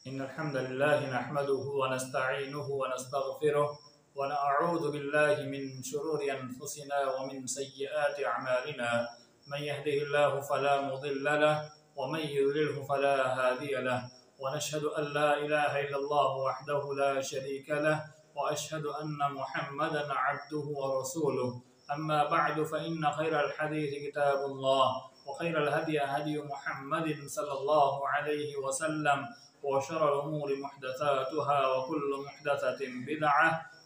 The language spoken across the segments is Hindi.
इन्नल हम्दुलिल्लाहि नहमदुहु व नस्तईनुहु व नस्तगफिरुह व नअऊज़ु बिल्लाहि मिन शुरूरि अनफुसिना व मिन सय्यिआति अमालिना मन यहदिहिल्लाहु फला मुदिल्ल लहु व मन युद्लिल्हु फला हादिय लहु व नशहदु अन ला इलाहा इल्लल्लाहु वहदहु ला शरीका लहु व अशहदु अन्न मुहम्मदन अब्दुहु व रसूलुहु अम्मा बअदु फ़इन्न खैरल हदीस किताबुल्लाह व खैरल हदी हदी मुहम्मदिन सल्लल्लाहु अलैहि वसल्लम व शर्रल उमूरि मुहदसातुहा व कुल्लु मुहदसतिन बिदअह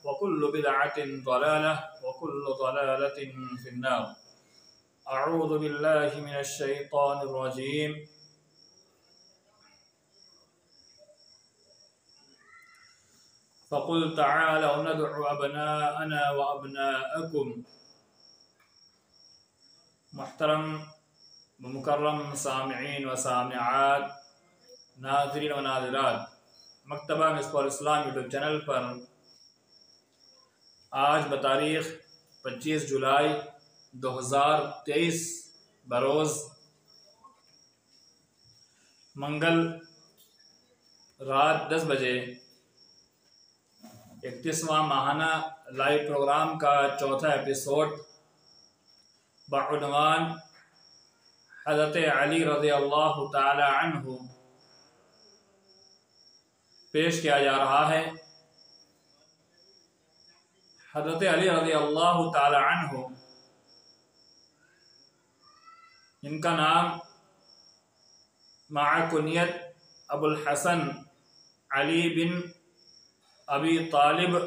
व कुल्लु बिदअतिन ज़लालह व कुल्लु ज़लालतिन फिन्नार। अऊज़ु बिल्लाहि मिनश शैतानिर रजीम। फ़क़ुल तआलौ नदउ अबनाअना व अबनाअकुम। मुहतरम मुकर्रम सामिईन व सामिआत, नाज़रीन व नाज़िरात, मकतबा मिस्बाहुल इस्लाम यूट्यूब चैनल पर आज बतारीख़ 25 जुलाई 2023 बरोज़ मंगल रात 10 बजे 31वां माहाना लाइव प्रोग्राम का चौथा एपिसोड बउनवान हज़रत अली रज़ियल्लाहु ताला अन्हु पेश किया जा रहा है। हज़रत अली रज़ियल्लाहु ताला अन्हु, इनका नाम माकुनियत अबुल हसन अली बिन अबी तालिब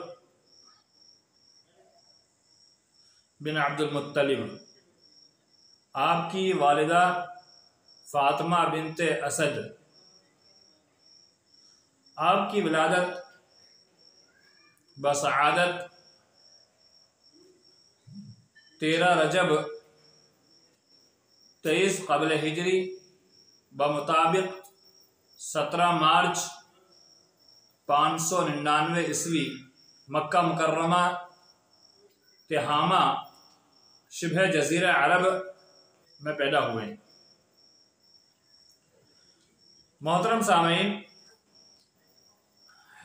बिन अब्दुल मुत्तलिब, आपकी वालिदा फ़ातिमा बिनते असद, आपकी विलादत बसआदत 13 रजब 23 क़ब्ल हिजरी बमुताबिक 17 मार्च 599 ईस्वी मक्का मुकर्रमा तिहामा शिबह जज़ीरा अरब में पैदा हुए। मोहतरम सामीन,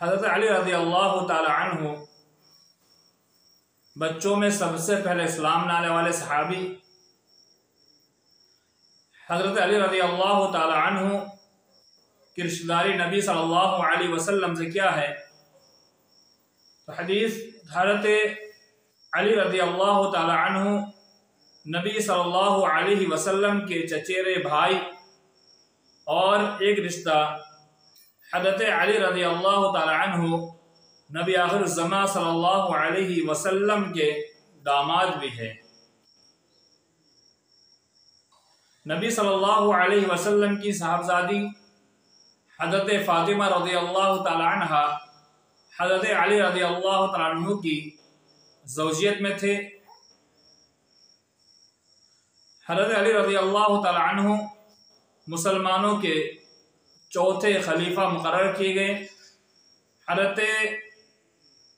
हज़रत अली रज़ियल्लाहु ताला अन्हु बच्चों में सबसे पहले इस्लाम लाने वाले सहाबी। हज़रत अली रज़ियल्लाहु ताला अन्हु की रिश्तेदारी नबी सल्लल्लाहु अलैहि वसल्लम से क्या है, तो हदीस हज़रत अली रज़ियल्लाहु ताला अन्हु नबी सल्लल्लाहु अलैहि वसल्लम के चचेरे भाई और एक रिश्ता हज़रत अली रज़ियल्लाहु ताला अन्हु नबी आखिर ज़मा सल्लल्लाहु अलैहि वसल्लम के दामाद भी है। नबी सल्लल्लाहु अलैहि वसल्लम की साहबजादी हज़रत फ़ातिमा रज़ियल्लाहु ताला अन्हा हज़रत अली रज़ियल्लाहु ताला अन्हु की ज़ौजियत में थे। हज़रत अली रज़ियल्लाहु ताला अन्हु मुसलमानों के चौथे खलीफा मुकर्रर किए गए। हज़रत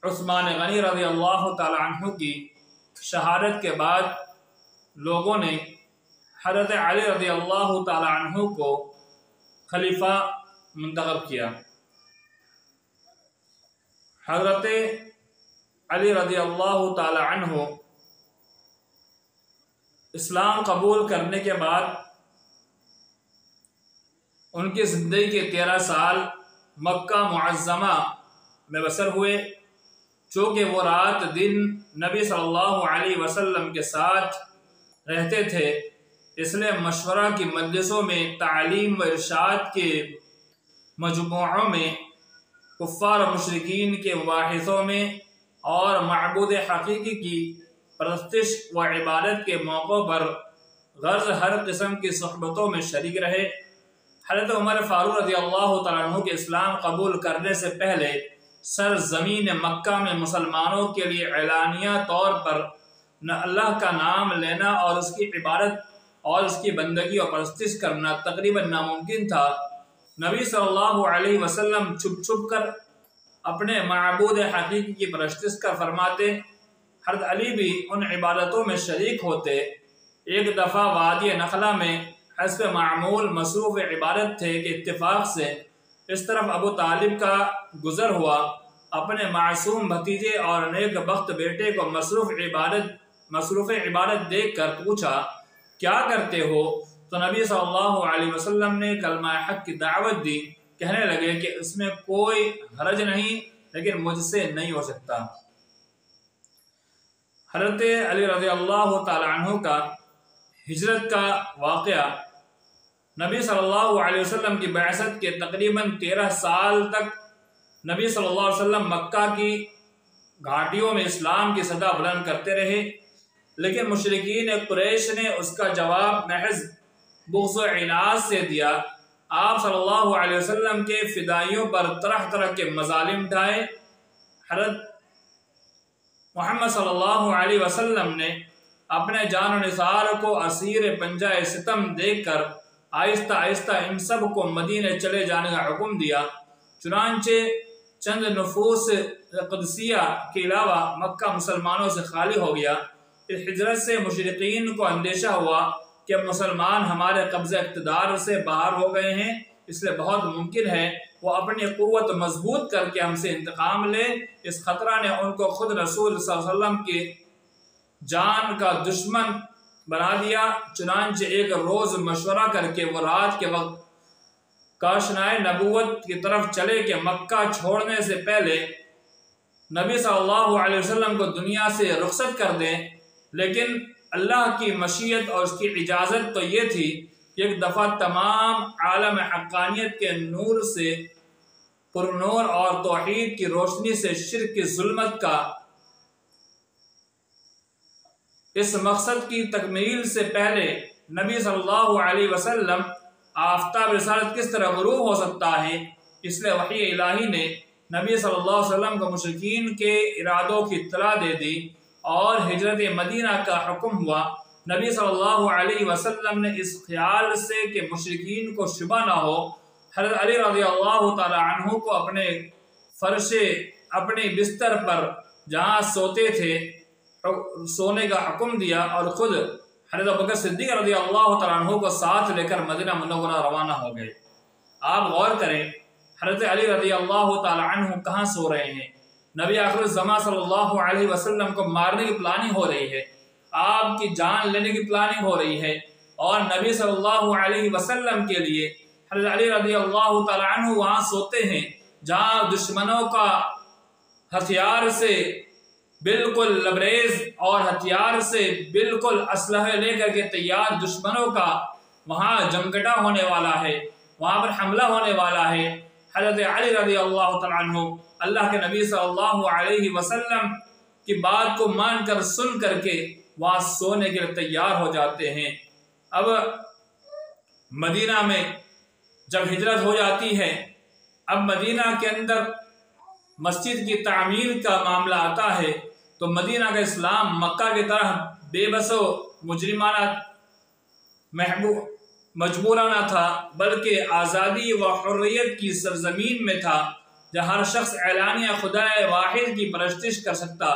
उस्मान गनी रज़ियल्लाहु ताला अन्हु की शहादत के बाद लोगों ने हज़रत अली रज़ियल्लाहु ताला अन्हु को खलीफा मुंतखब किया। हज़रत अली रज़ियल्लाहु ताला अन्हु इस्लाम कबूल करने के बाद उनकी ज़िंदगी के 13 साल मक्का मुअज़्ज़मा में बसर हुए। चूँकि वो रात दिन नबी सल्लल्लाहु अलैहि वसल्लम के साथ रहते थे, इसलिए मशवरा की मजलिसों में, तालीम व इरशाद के मजमुओं में, कुफ़ार और मुशरिकीन के मुबाहिसों में और माबूद हकीकी की परस्तिश व इबादत के मौक़ों पर गर्ज़ हर किस्म की सोहबतों में शरीक रहे। हज़रत उमर फ़ारूक रज़ियल्लाहु ताला अन्हु के इस्लाम कबूल करने से पहले सरज़मीन मक्का में मुसलमानों के लिए एलानिया तौर पर न अल्लाह का नाम लेना और उसकी इबादत और उसकी बंदगी और परस्तिश करना तकरीबन नामुमकिन था। नबी सल्लल्लाहु अलैहि वसल्लम छुप छुप कर अपने माबूद हकीकी की परस्तिश कर फरमाते। हज़रत अली भी उन इबादतों में शरीक होते। एक दफ़ा वादी नखला में हस्ब मामूल मसरूफ़ इबादत थे कि इत्तेफाक से इस तरफ अबू तालिब का गुजर हुआ। अपने मासूम भतीजे और नेक बख्त बेटे को मसरूफ़ इबादत देख कर पूछा, क्या करते हो? तो नबी सल्लल्लाहु अलैहि वसल्लम ने कलमा हक की दावत दी। कहने लगे कि इसमें कोई हरज नहीं, लेकिन मुझसे नहीं हो सकता। हज़रत अली रज़ी अल्लाह तआला अन्हु का हिजरत का वाक़या, नबी सल्लल्लाहु अलैहि वसल्लम की बैअसत के तकरीबन 13 साल तक नबी सल्लल्लाहु अलैहि वसल्लम मक्का की घाटियों में इस्लाम की सदा बुलंद करते रहे, लेकिन मुशरिकीन कुरैश ने उसका जवाब महज बुग़्ज़ व इनाद से दिया। आप सल्लल्लाहु अलैहि वसल्लम के फ़िदाइयों पर तरह तरह के मज़ालिम ढाए। हज़रत मोहम्मद सल्लल्लाहु अलैहि वसल्लम ने अपने जान और निसार को असीर पंजाए सितम देखकर आहिस्ता आहिस्ता इन सब को मदीने चले जाने का हुक्म दिया। चुनांचे चंद नफूस क़ुदसिया के अलावा मक्का मुसलमानों से खाली हो गया। इस हिजरत से मुशरिकीन को अंदेशा हुआ कि अब मुसलमान हमारे कब्ज़े इक़्तिदार से बाहर हो गए हैं, इसलिए बहुत मुमकिन है वो अपनी क़ुव्वत मजबूत करके हमसे इंतकाम ले। इस खतरा ने उनको खुद रसूल सल्लल्लाहु अलैहि वसल्लम की जान का दुश्मन बना दिया। चुनांचे एक रोज़ मशवरा करके वो रात के वक्त काशनाए नबूवत की तरफ चले कि मक्का छोड़ने से पहले नबी सल्लल्लाहु अलैहि वसल्लम को दुनिया से रुखसत कर दें। लेकिन अल्लाह की मशीयत और उसकी इजाज़त तो ये थी कि एक दफ़ा तमाम आलम हक़ानियत के नूर से पुरनूर और तौहीद की रोशनी से शिर्क की ज़ुल्मत का इस मकसद की तकमील से पहले नबी सल्लल्लाहु अलैहि वसल्लम आफ्ताब रिसालत किस तरह ग़ुरूब हो सकता है, इसलिए वही इलाही ने नबी सल्लल्लाहु अलैहि वसल्लम को मुशरिकीन के इरादों की इत्तला दे दी और हिजरत मदीना का हुक्म हुआ। नबी सल्लल्लाहु अलैहि वसल्लम ने इस ख्याल से कि मुशरिकीन को शुबा ना हो, हज़रत अली रज़ी अल्लाह तआला अन्हु को अपने फर्शे अपने बिस्तर पर जहाँ सोते थे सोने का हुक्म दिया और खुद हज़रत अबू बकर सिद्दीक़ रज़ी अल्लाह तआला अन्हु को साथ लेकर मदीना मुनव्वरा रवाना हो गए। आप गौर करें, हज़रत अली रज़ी अल्लाह तआला अन्हु कहाँ सो रहे हैं? नबी आखिर ज़मां सल्लल्लाहु अलैहि वसल्लम को मारने की प्लानिंग हो रही है, आपकी जान लेने की प्लानिंग हो रही है, और नबी सल्लल्लाहु अलैहि वसल्लम के लिए हज़रत अली रज़ी अल्लाह तआला अन्हु वहाँ सोते हैं जहाँ दुश्मनों का हथियार से बिल्कुल लबरेज और हथियार से बिल्कुल असलहे लेकर के तैयार दुश्मनों का वहाँ जमकटा होने वाला है, वहाँ पर हमला होने वाला है। हज़रत अली रज़ी अल्लाह तआला अन्हु अल्लाह के नबी सल्लल्लाहु अलैहि वसल्लम की बात को मानकर सुन करके वहाँ सोने के लिए तैयार हो जाते हैं। अब मदीना में जब हिजरत हो जाती है, अब मदीना के अंदर मस्जिद की तामीर का मामला आता है, तो मदीना का इस्लाम मक्का की तरह बेबसो मुजरिमाना मजबूराना था, बल्कि आज़ादी व हुर्रियत की सरजमीन में था, जहाँ हर शख्स एलानिया खुदाए वाहिद की परस्तिश कर सकता,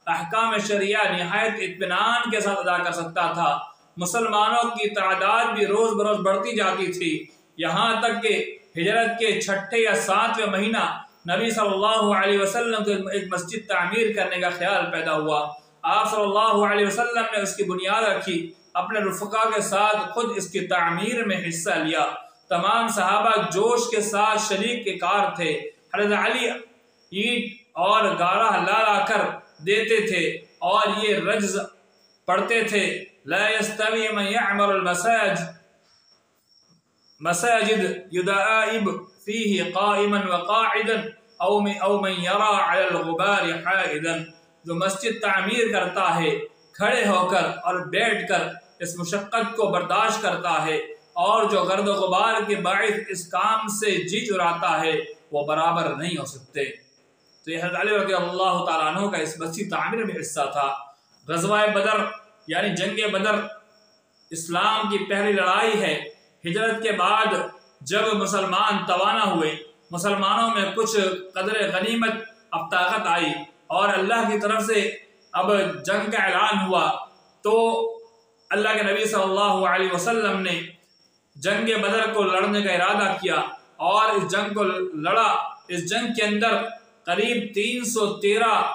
अहकाम शरिया निहायत इत्मीनान के साथ अदा कर सकता था। मुसलमानों की तादाद भी रोज़ बरोज़ बढ़ती जाती थी, यहाँ तक कि हिजरत के छठे या सातवें महीना नबी सल्लल्लाहु अलैहि वसल्लम को एक मस्जिद तामीर करने का ख्याल पैदा हुआ। आप सल्लल्लाहु अलैहि वसल्लम ने उसकी बुनियाद रखी, अपने रुफ़क़ा के साथ खुद इसकी तामीर में हिस्सा लिया। तमाम सहाबा जोश के साथ शरीक के कार थे। हज़रत अली ईंट और गारा ला ला कर देते थे और ये रज्ज़ पढ़ते थे, ला यस्तवी मन यअमरुल मसाजिद युदाइब फीही काइमन व काइदन औ मन यरा अलल गुबार हाइदन। जो मस्जिद तामीर करता है खड़े होकर और बैठकर इस मुशक्क़त को बर्दाश्त करता है, और जो गर्द गुबार के बाइस इस काम से जी चुराता है, वो बराबर नहीं हो सकते। तो यह हज़रत अली रज़ी अल्लाह तआला अन्हु का इस मस्जिद तामीर में हिस्सा था। ग़ज़वा बदर यानी जंग बदर इस्लाम की पहली लड़ाई है। हिजरत के बाद जब मुसलमान तवाना हुए, मुसलमानों में कुछ कदर गनीमत अब ताकत आई और अल्लाह की तरफ से अब जंग का ऐलान हुआ, तो अल्लाह के नबी सल्लल्लाहु अलैहि वसल्लम ने जंग बदर को लड़ने का इरादा किया। और इस जंग को लड़ा। इस जंग के अंदर करीब 313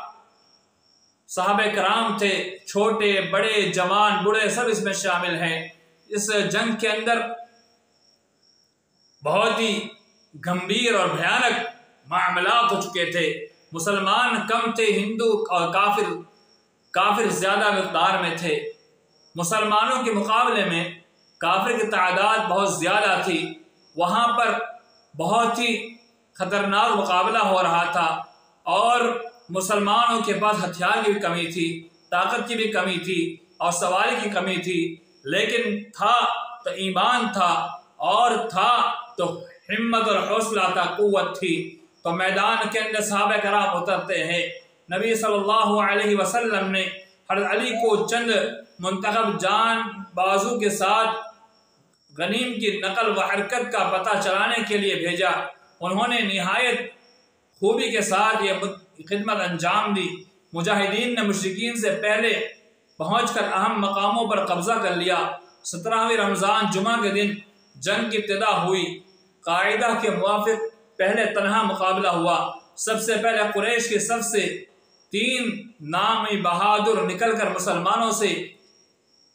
सहाबे कराम थे, छोटे बड़े जवान बूढ़े सब इसमें शामिल हैं। इस जंग के अंदर बहुत ही गंभीर और भयानक मामलात हो चुके थे। मुसलमान कम थे, हिंदू और काफिर ज्यादा मिक़दार में थे। मुसलमानों के मुकाबले में काफिर की तादाद बहुत ज्यादा थी। वहाँ पर बहुत ही खतरनाक मुकाबला हो रहा था और मुसलमानों के पास हथियार की भी कमी थी, ताकत की भी कमी थी और सवारी की कमी थी। लेकिन था तो ईमान था और था तो हिम्मत और हौसला था, कुव्वत थी। तो मैदान के अंदर सहाबा कराम उतरते हैं। नबी सल्लल्लाहु अलैहि वसल्लम ने हज़रत अली को चंद मुंतखब जान बाजू के साथ गनीम की नकल व हरकत का पता चलाने के लिए भेजा। उन्होंने निहायत खूबी के साथ ये खिदमत अंजाम दी। मुजाहिदीन ने मुशरिकीन से पहले पहुंचकर अहम मकामों पर कब्जा कर लिया। 17वें रमज़ान जुमा के दिन जंग की इब्तिदा हुई। कायदा के मुवाफिक पहले तनहा मुकाबला हुआ। सबसे पहले कुरैश के सबसे 3 नामी बहादुर निकलकर मुसलमानों से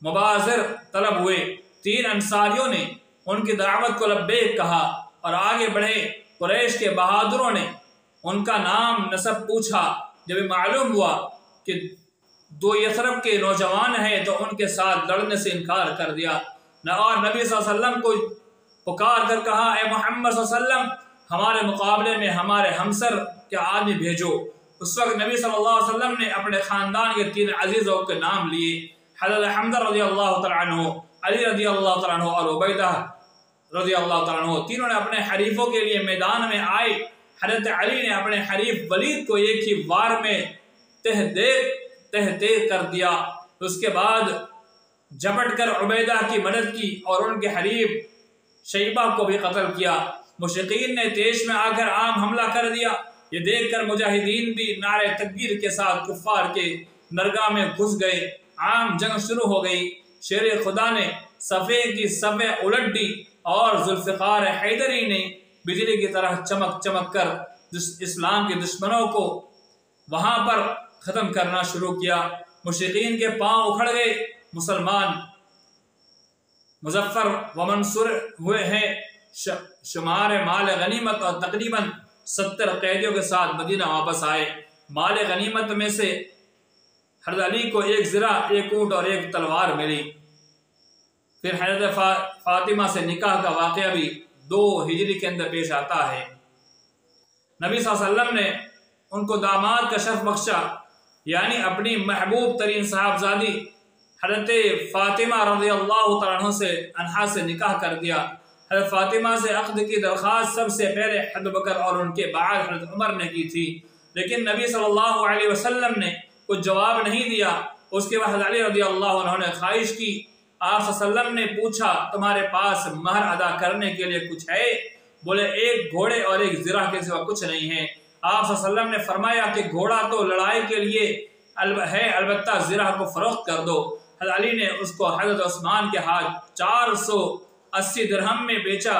मुबाज़र तलब हुए। 3 अंसारियों ने उनकी दावत को लब्बैक कहा और आगे बढ़े। कुरैश के बहादुरों ने उनका नाम नसब पूछा। जब मालूम हुआ कि 2 यसरब के नौजवान हैं तो उनके साथ लड़ने से इनकार कर दिया। और नबी सल्लल्लाहु अलैहि वसल्लम को पुकार कर कहा, ए मोहम्मद सल्लल्लाहु अलैहि वसल्लम, हमारे मुकाबले में हमारे हमसर के आदमी भेजो। उस वक्त नबी सल्लल्लाहु अलैहि वसल्लम ने अपने ख़ानदान के 3 अजीज़ों के नाम लिए। हज़रत हम्ज़ा रज़ियल्लाहु तआला अन्हु, अली रज़ियल्लाहु तआला अन्हु और उबैदा रज़ियल्लाहु तआला अन्हु। तीनों ने अपने हरीफों के लिए मैदान में आए। हज़रत अली ने अपने हरीफ वलीद को एक ही वार में तह कर दिया। उसके बाद झपट कर उबैदा की मदद की और उनके हरीफ शैबा को भी कत्ल किया। मुशरिकीन ने तेज में आकर आम हमला कर दिया। ये देखकर मुजाहिदीन भी नारे तकबीर के साथ कुफ्फार के नरगाह में घुस गए। आम जंग शुरू हो गई। शेर खुदा ने सफ़े की सफ़े उलट दी और जुल्फ़िकार हैदरी ने बिजली की तरह चमक कर इस्लाम के दुश्मनों को वहाँ पर ख़त्म करना शुरू किया। मुशरिकीन के पांव उखड़ गए। मुसलमान मुजफ्फर व मंसूर हुए हैं। शुमार माल गनीमत और तकरीबन 70 कैदियों के साथ मदीना वापस आए। माल गनीमत में से हज़रत अली को 1 ज़िरा, 1 ऊँट और 1 तलवार मिली। फिर हज़रत फातिमा से निकाह का वाक़या भी 2 हिजरी के अंदर पेश आता है। नबी सल्लल्लाहु अलैहि वसल्लम ने उनको दामाद का शर्फ बख्शा, यानी अपनी महबूब तरीन साहबजादी हज़रत फातिमा रज़ियल्लाहु तआला अन्हा से निकाह कर दिया। हज़रत फातिमा से अक़्द की दरख्वास्त सबसे पहले हज़रत बकर और उनके बाद हज़रत उमर ने की थी, लेकिन नबी सल्लल्लाहु अलैहि वसल्लम ने कुछ जवाब नहीं दिया। उसके बाद हज़रत अली रज़ियल्लाहु अन्हु ने ख्वाहिश की। आप सल्लल्लाहु अलैहि वसल्लम ने पूछा, तुम्हारे पास महर अदा करने के लिए कुछ है? बोले, 1 घोड़े और 1 ज़िरा के सिवा कुछ नहीं है। आप सल्लल्लाहु अलैहि वसल्लम ने फरमाया कि घोड़ा तो लड़ाई के लिए है, अलबत्ता ज़िरा को फ़रोख्त कर दो। हज़रत अली ने उसको हज़रत उस्मान के हाथ 480 दिरहम में बेचा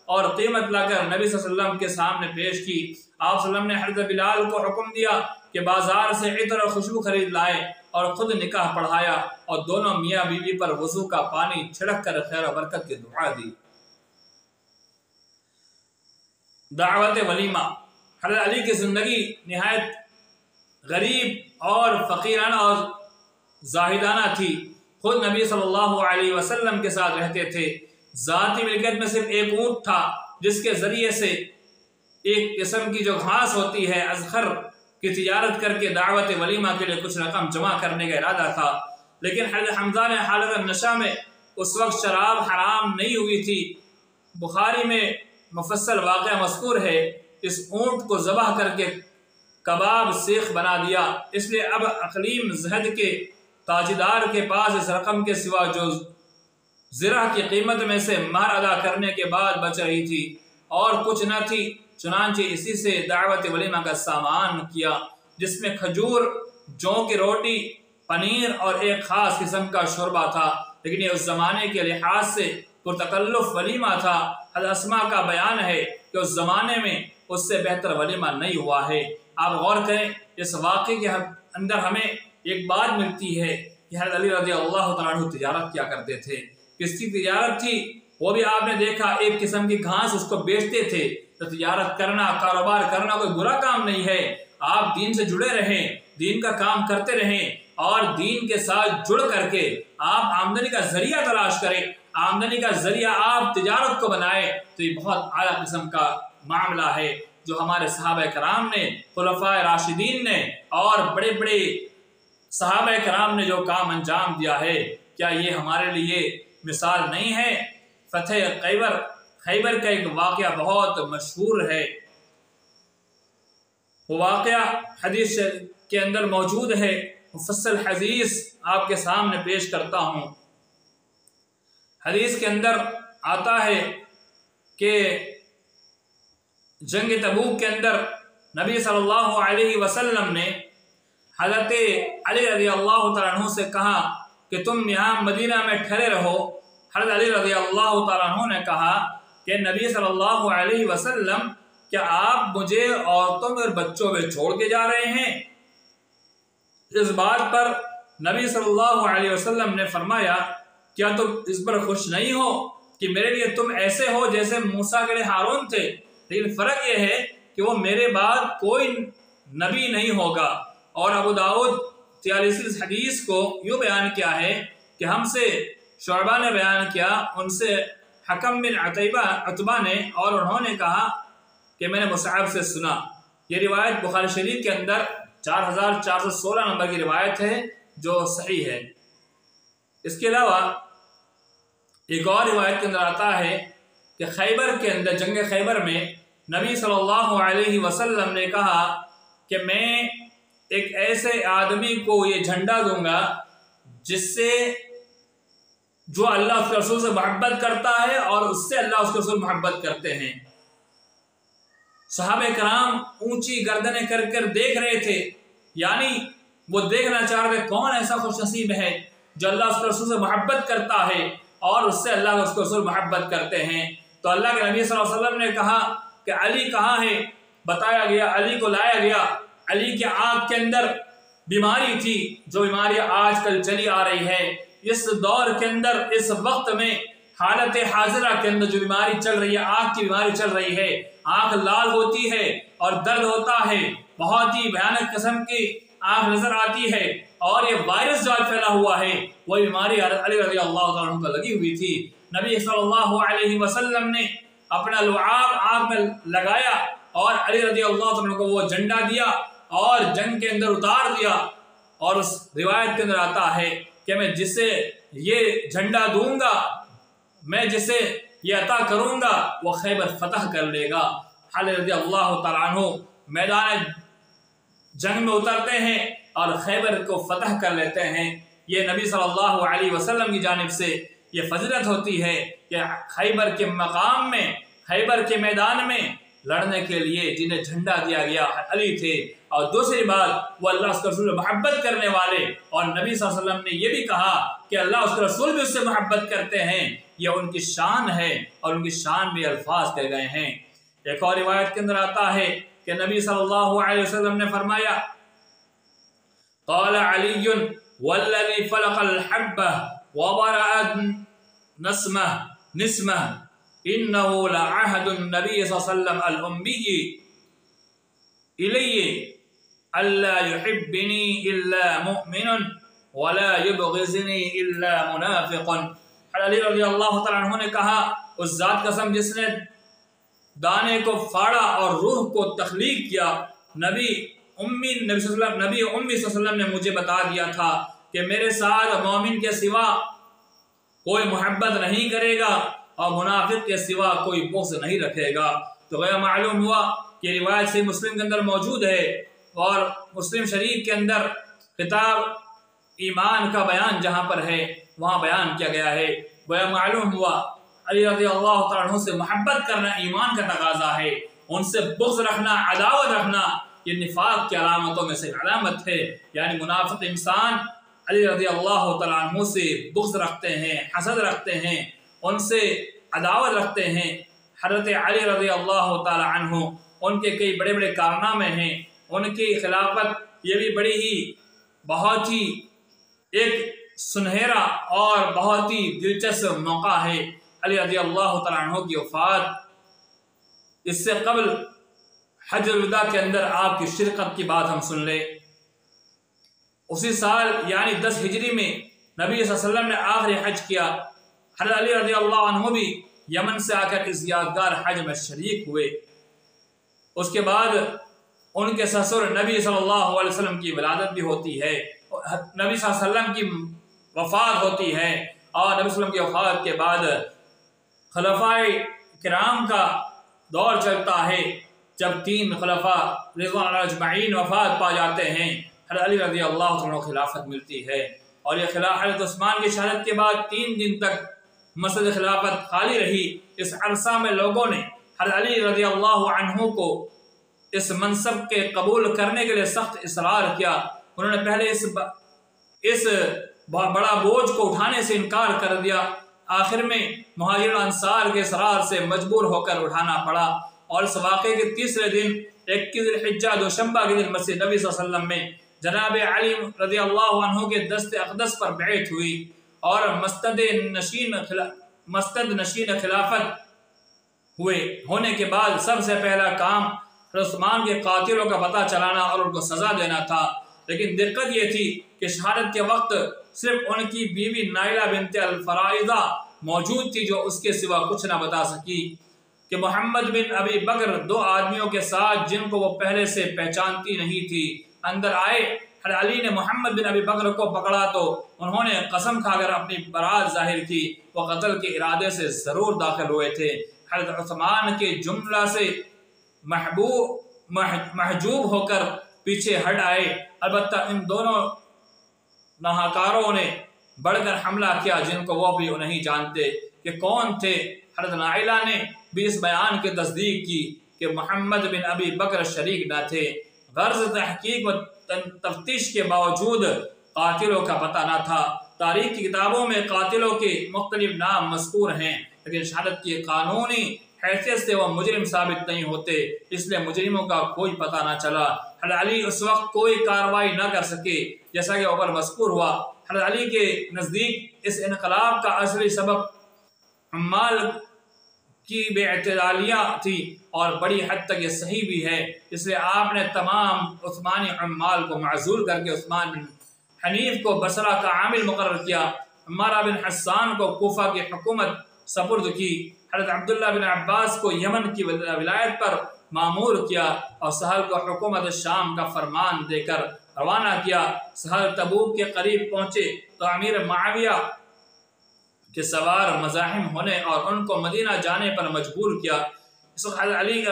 और कीमत लाकर नबी सल्लल्लाहु अलैहि वसल्लम के सामने पेश की। आप सल्लल्लाहु अलैहि वसल्लम ने हज़रत बिलाल को हुक्म दिया कि बाजार से इत्र और खुशबू खरीद लाए और खुद निकाह पढ़ाया और दोनों मियाँ बीवी पर वज़ू का पानी छिड़क कर खैर और बरकत की दुआ दी। दावत वलीमा। हज़रत अली की ज़िंदगी निहायत गरीब और फ़कीराना और जाहिदाना थी। खुद नबी सल्लल्लाहु अलैहि वसल्लम के साथ रहते थे। ज़ाती मिल्कियत में सिर्फ 1 ऊँट था, जिसके ज़रिए से एक किस्म की जो घास होती है अज़खर की तिजारत करके दावत वलीमा के लिए कुछ रकम जमा करने का इरादा था। लेकिन हज़रत हम्ज़ा ने हालत नशा में, उस वक्त शराब हराम नहीं हुई थी। बुखारी में मुफस्सल वाक़या मज़कूर है। इस ऊँट को ज़बह करके कबाब सीख बना दिया। इसलिए अब अक़लीम ज़हद के ताजदार के पास इस रकम के सिवा जो ज़िरा की कीमत में से महर अदा करने के बाद बच रही थी और कुछ न थी। चुनांचे इसी से दावत वलीमा का सामान किया, जिसमें खजूर, जौ की रोटी, पनीर और एक ख़ास किस्म का शोरबा था। लेकिन ये उस ज़माने के लिहाज से पुरतकल्लुफ़ वलीमा था। हज़रत अस्मा का बयान है कि उस ज़माने में उससे बेहतर वलीमा नहीं हुआ है। आप गौर करें, इस वाक़े के अंदर हमें एक बात मिलती है कि हज़रत अली रज़ी अल्लाह तआला अन्हु तिजारत किया करते थे। किसकी तिजारत थी? वो भी आपने देखा, एक किस्म की घास उसको बेचते थे। तो तिजारत करना, कारोबार करना कोई बुरा काम नहीं है। आप दीन से जुड़े रहें, दीन का काम करते रहें और दीन के साथ जुड़ करके आप आमदनी का जरिया तलाश करें, आमदनी का जरिया आप तिजारत को बनाए। तो ये बहुत आला किस्म का मामला है जो हमारे सहाबा कराम ने, खुलफाए राशिदीन ने और बड़े बड़े सहाबा कराम ने जो काम अंजाम दिया है, क्या ये हमारे लिए मिसाल नहीं है? फतेह खैबर का एक वाक़या बहुत मशहूर है। वो वाक़या हदीस के अंदर मौजूद है। मुफस्सल हदीस आपके सामने पेश करता हूँ। हदीस के अंदर आता है कि जंग तबूक के अंदर नबी सल्लल्लाहु अलैहि वसल्लम ने हज़रत अली रज़ी अल्लाह तआला अन्हु से कहा कि तुम यहाँ मदीना में ठहरे रहो। हज़रत अली रज़ी अल्लाह तआला अन्हु ने कहा कि नबी सल्लल्लाहु अलैहि वसल्लम, क्या आप मुझे औरतों और बच्चों में छोड़ के जा रहे हैं? इस बात पर नबी सल्लल्लाहु अलैहि वसल्लम ने फरमाया, क्या तुम इस पर खुश नहीं हो कि मेरे लिए तुम ऐसे हो जैसे मूसा के लिए हारून थे, लेकिन फ़र्क यह है कि वो मेरे बाद कोई नबी नहीं होगा। और अबू दाऊद 43 हदीस को यूँ बयान किया है कि हमसे शुअबा ने बयान किया, उनसे हकम बिन अतबा ने, और उन्होंने कहा कि मैंने मुसअब से सुना। ये रिवायत बुखारी शरीफ के अंदर 4416 नंबर की रिवायत है जो सही है। इसके अलावा एक और रिवायत के अंदर आता है कि खैबर के अंदर, जंग खैबर में नबी सल्लल्लाहु अलैहि वसल्लम ने कहा कि मैं एक ऐसे आदमी को ये झंडा दूंगा जिससे जो अल्लाह उसके रसूल से मोहब्बत करता है और उससे अल्लाह उसके रसूल मोहब्बत करते हैं। सहाबे कराम ऊंची गर्दनें कर कर देख रहे थे, यानी वो देखना चाह रहे थे कौन ऐसा खुश नसीब है जो अल्लाह उसके रसूल से मोहब्बत करता है और उससे अल्लाह उसके रसूल मोहब्बत करते हैं। तो अल्लाह के नबी सल्लल्लाहु अलैहि वसल्लम ने कहा कि अली कहाँ है? बताया गया, अली को लाया गया। अली के आँख के अंदर बीमारी थी, जो बीमारी आजकल चली आ रही है। इस दौर के अंदर, इस वक्त में, हालत हाजिरा के अंदर जो बीमारी चल रही है, आँख की बीमारी चल रही है, आँख लाल होती है और दर्द होता है, बहुत ही भयानक किस्म की आँख नजर आती है और ये वायरस जो फैला हुआ है, वही बीमारी अली रज़ी अल्लाह तआला अन्हु को लगी हुई थी। नबी सल्लल्लाहु अलैहि वसल्लम ने अपना लुआब आँख में लगाया और अली रज़ी अल्लाह तआला अन्हु को वो झंडा दिया और जंग के अंदर उतार दिया। और उस रिवायत के अंदर आता है कि मैं जिसे ये झंडा दूंगा, मैं जिसे ये अता करूंगा, वो खैबर फतह कर लेगा। अली रज़ी अल्लाह तआला अन्हु मैदान जंग में उतरते हैं और खैबर को फतह कर लेते हैं। ये नबी सल्लल्लाहु अलैहि वसल्लम की जानिब से ये फजीलत होती है कि खैबर के मकाम में, खैबर के मैदान में लड़ने के लिए जिन्हें झंडा दिया गया अली थे। और दूसरी बात, वो अल्लाह उसके रसूल मोहब्बत करने वाले, और नबी सल्लल्लाहु अलैहि वसल्लम ने यह भी कहा कि अल्लाह उसके रसूल भी उससे मोहब्बत करते हैं। यह उनकी शान है और उनकी शान में अल्फाज कहे गए हैं। एक और रिवायत के अंदर आता है कि नबी सल्लल्लाहु अलैहि वसल्लम ने फरमाया, क़ाल अलीयुन वल्लज़ी फ़लक़ल हब्बह व बरअत निस्मह इन्नहु लअहदुन नबी सल्लल्लाहु अलैहि वसल्लम अल-उम्मी इलैहि अल्ला युहिब्बनी इल्ला मुमिनुन वला युबग़िज़नी इल्ला मुनाफ़िक़ुन। अली रज़ी अल्लाह तआला अन्हु ने कहा, उस ज़ात कसम जिसने दाने को फाड़ा और रूह को तख्लीक किया, नबी उम्मी सल्लल्लाहु ने मुझे बता दिया था कि मेरे साथ मोमिन के सिवा कोई मोहब्बत नहीं करेगा और मुनाफिक के सिवा कोई बुग़्ज़ नहीं रखेगा। तो गया मालूम हुआ कि रिवायत से मुस्लिम के अंदर मौजूद है और मुस्लिम शरीफ के अंदर किताब ईमान का बयान जहाँ पर है वहाँ बयान किया गया है। गया मालूम हुआ अली रज़ी अल्लाह तआला अन्हु से मोहब्बत करना ईमान का तकाजा है। उनसे बुग़्ज़ रखना, अदावत रखना, ये निफाक की अलामतों में से अलामत है। यानी मुनाफिक इंसान अली रज़ी अल्लाह तआला अन्हु से बुग़्ज़ रखते हैं, हसद रखते हैं उनसे अदावत रखते हैं। हज़रत अली रज़ी अल्लाह ताला अन्हु, उनके कई बड़े बड़े कारनामे हैं। उनकी खिलाफत ये भी बड़ी ही बहुत ही एक सुनहरा और बहुत ही दिलचस्प मौका है। अली रज़ी अल्लाह ताला अन्हु की वफ़ात, इससे कबल हज्जुल विदा के अंदर आपकी शिरकत की बात हम सुन लें। उसी साल यानी 10 हिजरी में नबी सल्लल्लाहु अलैहि वसल्लम ने आखिरी हज किया। हज़रत अली रज़ी अल्लाह अन्हु भी यमन से आकर इस यादगार हज में शरीक हुए। उसके बाद उनके ससुर नबी सल्लल्लाहु अलैहि वसल्लम की विलादत भी होती है, नबी सल्लल्लाहु अलैहि वसल्लम की वफ़ात होती है, और नबी सल्लल्लाहु अलैहि वसल्लम की वफ़ात के बाद खलफ़ाए किराम का दौर चलता है, जब 3 खलफ़ा रिज़वानुल्लाह अजमईन वफ़ात पा जाते हैं। हज़रत अली रज़ी अल्लाह तआला खिलाफत मिलती है, और यह हज़रत उस्मान की शहादत के बाद 3 दिन तक मसजिद खिलाफत खाली रही। इस अरसा में लोगों ने हज़रत अली रज़ी अल्लाह अन्हु को इस मनसब के कबूल करने के लिए सख्त इसरार किया। उन्होंने पहले इस बड़ा बोझ को उठाने से इनकार कर दिया। आखिर में मुहाजिर अंसार के इसरार से मजबूर होकर उठाना पड़ा, और इस वाक़े के तीसरे दिन 21 ज़िलहिज्जा दोशंबा के दिन मस्जिद नबी सल्लल्लाहु अलैहि वसल्लम में जनाब अली रज़ी अल्लाह अन्हु के दस्ते अक़दस पर बैत हुई, और मस्तद नशीन खिलाफत होने के बाद सबसे पहला काम उस्मान के कातिलों का पता चलाना और उनको सज़ा देना था। लेकिन दिक्कत ये थी कि शहादत के वक्त सिर्फ उनकी बीवी नाइला बिन्त अल-फराइज़ा मौजूद थी, जो उसके सिवा कुछ ना बता सकी कि मोहम्मद बिन अबी बकर 2 आदमियों के साथ, जिनको वो पहले से पहचानती नहीं थी, अंदर आए। हज़रत अली ने मोहम्मद बिन अबी बकर को पकड़ा तो उन्होंने कसम खाकर अपनी बरात जाहिर की। वो कत्ल के इरादे से ज़रूर दाखिल हुए थे। हज़रत उस्मान के जुमला से महजूब होकर पीछे हट आए। अलबत्ता इन दोनों नाहकारों ने बढ़कर हमला किया, जिनको वो भी नहीं जानते कि कौन थे। हज़रत नाइला ने भी इस बयान की तस्दीक की कि मोहम्मद बिन अबी बकर शरीक न थे। गर्ज़ तहकीक व तफ्तीश के बावजूद कातिलों का पता न था। तारीख की किताबों में कातिलों के मुख्तलिफ नाम मज़कूर हैं, लेकिन शहादत की कानूनी हैसियत से वह मुजरिम साबित नहीं होते, इसलिए मुजरिमों का कोई पता न चला। हज़रत अली उस वक्त कोई कार्रवाई न कर सके, जैसा कि ऊपर मज़कूर हुआ। हज़रत अली के नज़दीक इस इनकलाब का असली सबब अम्माल की बेअतदालियाँ थी, और बड़ी हद तक ये सही भी है। इसलिए आपने तमाम उस्मानी अम्माल को माज़ूल करके उस्मान बिन हनीफ को बसरा का आमिल मुकर्रर किया। अम्मारा बिन हस्सान को कूफा की हुकूमत सपुर्द की। हज़रत अब्दुल्ला बिन अब्बास को यमन की विलायत पर मामूर किया, और सहल को हुकूमत शाम का फरमान देकर रवाना किया। सहल तबूक के करीब पहुँचे तो अमीर मुआविया के सवार मज़ाहिम होने और उनको मदीना जाने पर मजबूर किया। इस वक्त अली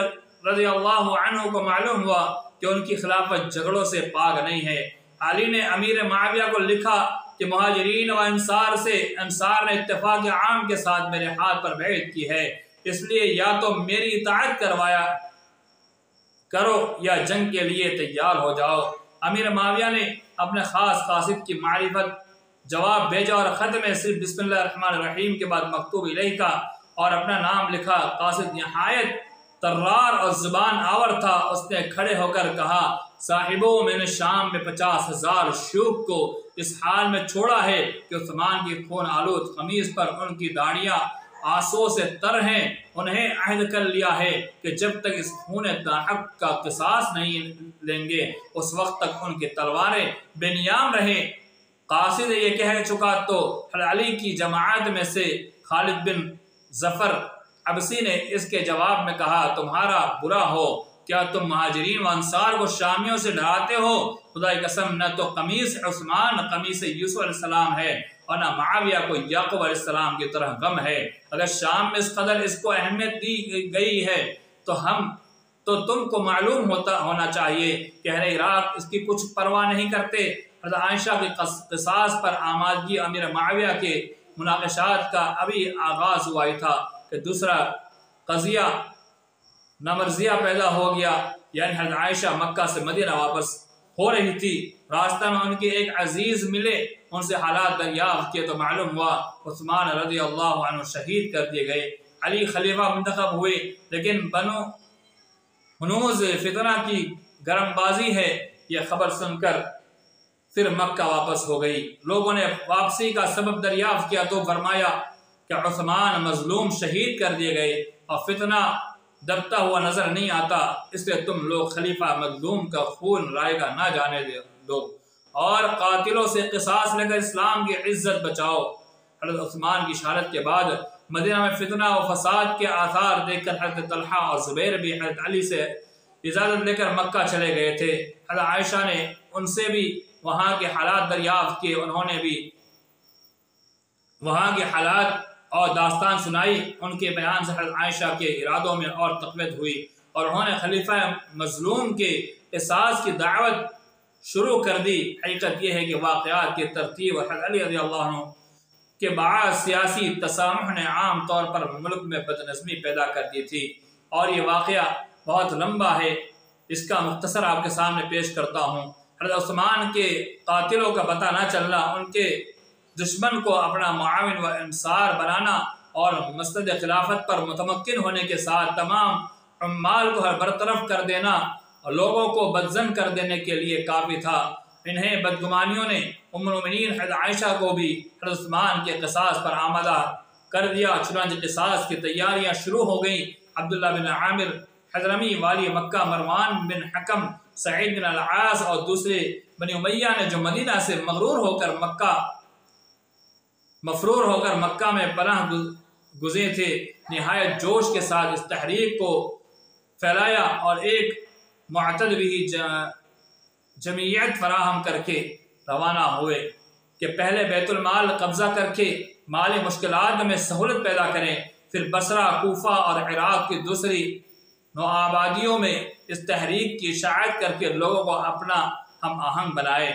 रज़ी अल्लाह अन्हु को मालूम हुआ कि उनकी खिलाफत झगड़ों से पाक नहीं है। अली ने अमीर मुआविया को लिखा कि मुहाजिरीन व अंसार ने इत्तेफाक आम के साथ मेरे हाथ पर बैत की है, इसलिए या तो मेरी इताअत करवाया करो या जंग के लिए तैयार हो जाओ। अमीर मुआविया ने अपने ख़ास कासिद की मारिफत जवाब भेजा, और ख़त में सिर्फ बिस्मिल्लाहिर्रहमानिर्रहीम के बाद मकतूब इलैका और अपना नाम लिखा। कासिद नहायत तर्रार और ज़ुबान आवर था। उसने खड़े होकर कहा, साहिबों, मैंने शाम में 50,000 शूक को इस हाल में छोड़ा है कि उस्मान की खून आलूद कमीज पर उनकी दाढ़ियाँ आंसुओं से तर हैं। उन्हें अहद कर लिया है कि जब तक इस खून नाहक का क़िसास नहीं लेंगे, उस वक्त तक उनकी तलवारें बेनियाम रहें। कासिद ये कह चुका तो अली की जमात में से खालिद बिन जफ़र अबसी ने इसके जवाब में कहा, तुम्हारा बुरा हो, क्या तुम मुहाजिरीन व अंसार को शामियों से डराते हो? खुदा की कसम, न तो कमीस उस्मान कमीस यूसुफ अलैहिस्सलाम है, और न मुआविया को याकूब अलैहिस्सलाम की तरह गम है। अगर शाम में इस कदर इसको अहमियत दी गई है तो तुमको मालूम होना चाहिए कि अहले इराक इसकी कुछ परवाह नहीं करते। हज़रत आयशा के क़िसास पर आमादगी अमीर मुआविया के मुनाक़शात का अभी आगाज़ हुआ ही था कि दूसरा कज़िया नमरज़िया पैदा हो गया, यानी हज़रत आयशा मक्का से मदीना वापस हो रही थी, रास्ता में उनके एक अजीज मिले, उनसे हालात दरियाफ्त किए तो मालूम हुआ उस्मान रज़ी अल्लाह अन्हु शहीद कर दिए गए। अली खलीफा मुंतखब हुए, लेकिन बनो हुनूज फितना की गरमबाजी है, यह खबर सुनकर फिर मक्का वापस हो गई। लोगों ने वापसी का सबब दरियाफ्त किया तो फरमाया कि उस्मान मजलूम शहीद कर दिए गए और फितना दबता हुआ नजर नहीं आता, इसलिए तुम लोग खलीफा मजलूम का खून रायगा ना जाने दो और कातिलों से क़िसास लेकर इस्लाम की इज्जत बचाओ। हज़रत उस्मान की शहादत के बाद मदीना में फितना और फसाद के आसार देखकर हज़रत तलहा और ज़ुबैर भी हज़रत अली से इजाज़त लेकर मक्का चले गए थे। हज़रत आयशा ने उनसे भी वहाँ के हालात दरियाफ्त किए, उन्होंने भी वहाँ के हालात और दास्तान सुनाई। उनके बयान से हज़रत आयशा के इरादों में और तक़वीत हुई और उन्होंने खलीफा मज़लूम के एहसास की दावत शुरू कर दी। हकीकत यह है कि वाक़यात की तरतीब और हज़रत अली रज़ियल्लाहु अन्हु के बाद सियासी तसामुह ने आम तौर पर मुल्क में बदनज़मी पैदा कर दी थी और ये वाक़या बहुत लंबा है, इसका मुख्तसर आपके सामने पेश करता हूँ। हज़रत उस्मान के कातिलों का पता न चलना, उनके दुश्मन को अपना मुआविन व अंसार बनाना और मसनद खिलाफत पर मुतमक्किन होने के साथ तमाम उम्माल को बरतरफ कर देना और लोगों को बदजन कर देने के लिए काफ़ी था। इन्हें बदगुमानियों ने उम्मुल मोमिनीन हज़रत आयशा को भी हज़रत उस्मान के क़िसास पर आमादा कर दिया। चुनांचे क़िसास की तैयारियाँ शुरू हो गईं। अब्दुल्ला बिन आमिर हज़रमी वाली मक्का, मरवान बिन हकम, सईद बिन अल-आस और दूसरे बनी उमैया ने जो मदीना से मफरूर होकर मक्का में पनाह गुज़े थे, निहायत जोश के साथ इस तहरीक को फैलाया और एक मुअतद भी जमीयत फराहम करके रवाना हुए कि पहले बैतुल माल कब्ज़ा करके माली मुश्किलात में सहूलत पैदा करें, फिर बसरा, कूफा और इराक़ की दूसरी नौआबादियों में इस तहरीक की इशाअत करके लोगों को अपना हम आहंग बनाए।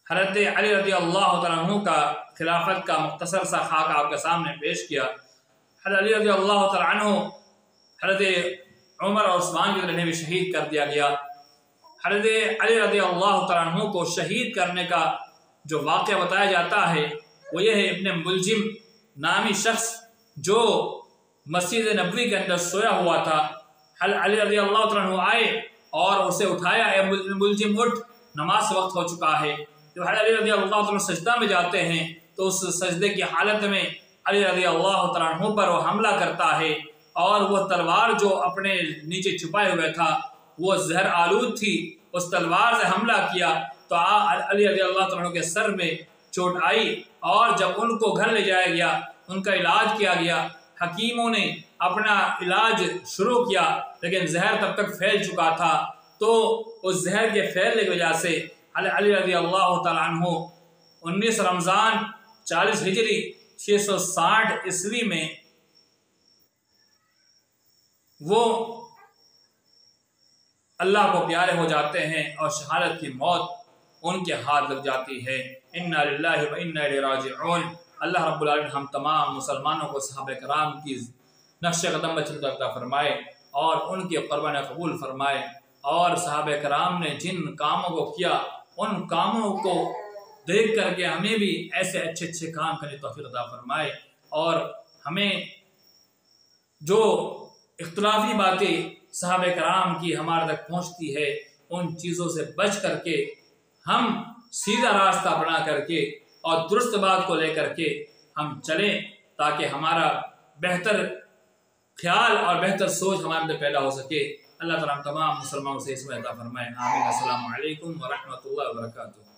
हज़रत अली रज़ियल्लाहु तआला अन्हु का खिलाफत का मुख्तसर सा खाका आपके सामने पेश किया। हज़रत अली रज़ियल्लाहु तआला अन्हु हज़रत उमर और उस्मान की तरह भी शहीद कर दिया गया। हज़रत अली रज़ियल्लाहु तआला अन्हु को शहीद करने का जो वाक़या बताया जाता है वो ये है, इब्न मुलजिम नामी शख्स जो मस्जिद नबवी के अंदर सोया हुआ था, हज़रत अली रज़ियल्लाहु तआला अन्हु आए और उसे उठाया, मुलजिम उठ, नमाज वक्त हो चुका है। जब हज़रत अली रज़ियल्लाहु तआला सजदा में जाते हैं तो उस सजदे की हालत में अली रज़ियल्लाहु तआला अन्हु पर वो हमला करता है और वह तलवार जो अपने नीचे छुपाए हुए था वो जहर आलूद थी, उस तलवार से हमला किया तो अली रज़ियल्लाहु तआला अन्हु के सर में चोट आई और जब उनको घर ले जाया गया, उनका इलाज किया गया, हकीमों ने अपना इलाज शुरू किया, लेकिन जहर तब तक फैल चुका था। तो उस जहर के फैलने की वजह से अली रज़ियल्लाहु तआला अन्हु 19 रमज़ान 40 हिजरी 660 ईस्वी में वो अल्लाह को प्यारे हो जाते हैं और शहादत की मौत उनके हाथ लग जाती है। इन्ना लिल्लाहि व इन्ना इलैहि राजिऊन। अल्लाह रब्बुल आलमीन हम तमाम मुसलमानों को सहाबा कराम की नक्श कदम पर चलता फरमाए और उनकी क़ुर्बानी कबूल फरमाए और सहाबा कराम ने जिन कामों को किया उन कामों को देख करके हमें भी ऐसे अच्छे अच्छे काम करने तौफीक अता फरमाए और हमें जो इख्तिलाफी बातें सहाबा कराम की हमारे तक पहुँचती है उन चीज़ों से बच करके हम सीधा रास्ता अपना करके और दुरुस्त बात को लेकर के हम चलें ताकि हमारा बेहतर ख्याल और बेहतर सोच हमारे अंदर पैदा हो सके। अल्लाह ताला तमाम मुसलमानों से इसमें अता फरमाए। आमीन। अस्सलामु अलैकुम व रहमतुल्लाहि व बरकातुहू।